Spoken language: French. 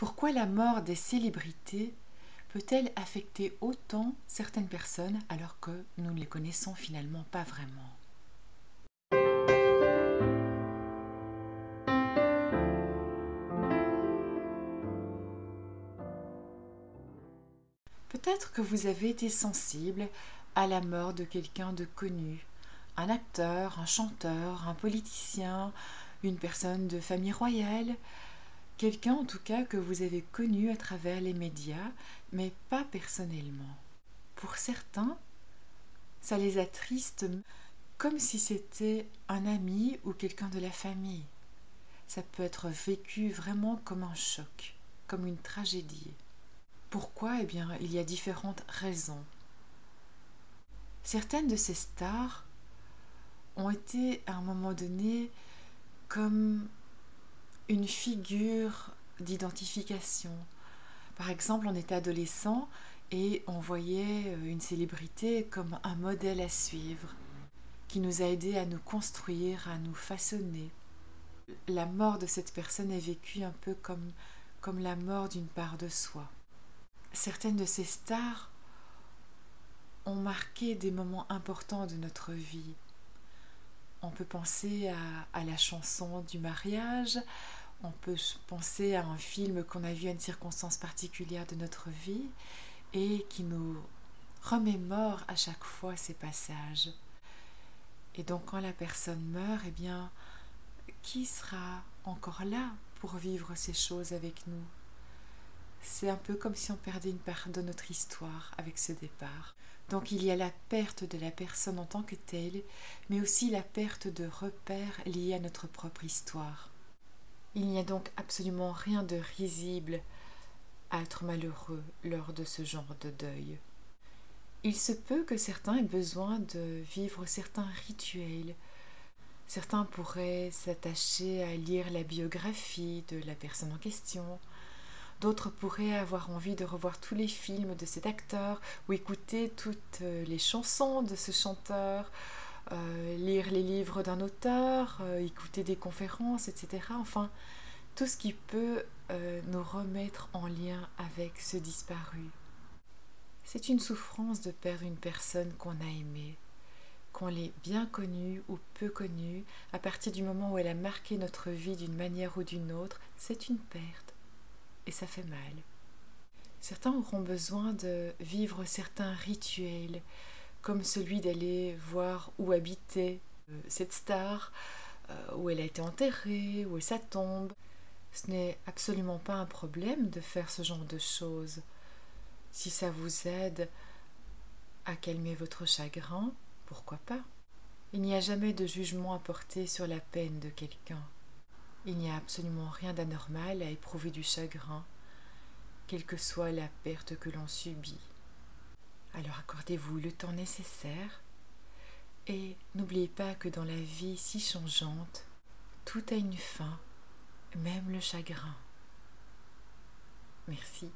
Pourquoi la mort des célébrités peut-elle affecter autant certaines personnes alors que nous ne les connaissons finalement pas vraiment? Peut-être que vous avez été sensible à la mort de quelqu'un de connu, un acteur, un chanteur, un politicien, une personne de famille royale, quelqu'un en tout cas que vous avez connu à travers les médias, mais pas personnellement. Pour certains, ça les attriste comme si c'était un ami ou quelqu'un de la famille. Ça peut être vécu vraiment comme un choc, comme une tragédie. Pourquoi? Eh bien, il y a différentes raisons. Certaines de ces stars ont été à un moment donné comme une figure d'identification. Par exemple, on était adolescent et on voyait une célébrité comme un modèle à suivre, qui nous a aidés à nous construire, à nous façonner. La mort de cette personne est vécue un peu comme la mort d'une part de soi. Certaines de ces stars ont marqué des moments importants de notre vie. On peut penser à la chanson du mariage, on peut penser à un film qu'on a vu à une circonstance particulière de notre vie et qui nous remémore à chaque fois ces passages. Et donc quand la personne meurt, eh bien, qui sera encore là pour vivre ces choses avec nous? C'est un peu comme si on perdait une part de notre histoire avec ce départ. Donc il y a la perte de la personne en tant que telle, mais aussi la perte de repères liés à notre propre histoire. Il n'y a donc absolument rien de risible à être malheureux lors de ce genre de deuil. Il se peut que certains aient besoin de vivre certains rituels. Certains pourraient s'attacher à lire la biographie de la personne en question. D'autres pourraient avoir envie de revoir tous les films de cet acteur ou écouter toutes les chansons de ce chanteur, lire les livres d'un auteur, écouter des conférences, etc. Enfin, tout ce qui peut nous remettre en lien avec ce disparu. C'est une souffrance de perdre une personne qu'on a aimée, qu'on l'ait bien connue ou peu connue, à partir du moment où elle a marqué notre vie d'une manière ou d'une autre, c'est une perte. Et ça fait mal. Certains auront besoin de vivre certains rituels, comme celui d'aller voir où habitait cette star, où elle a été enterrée, où est sa tombe. Ce n'est absolument pas un problème de faire ce genre de choses. Si ça vous aide à calmer votre chagrin, pourquoi pas? Il n'y a jamais de jugement à porter sur la peine de quelqu'un. Il n'y a absolument rien d'anormal à éprouver du chagrin, quelle que soit la perte que l'on subit. Alors accordez-vous le temps nécessaire et n'oubliez pas que dans la vie si changeante, tout a une fin, même le chagrin. Merci.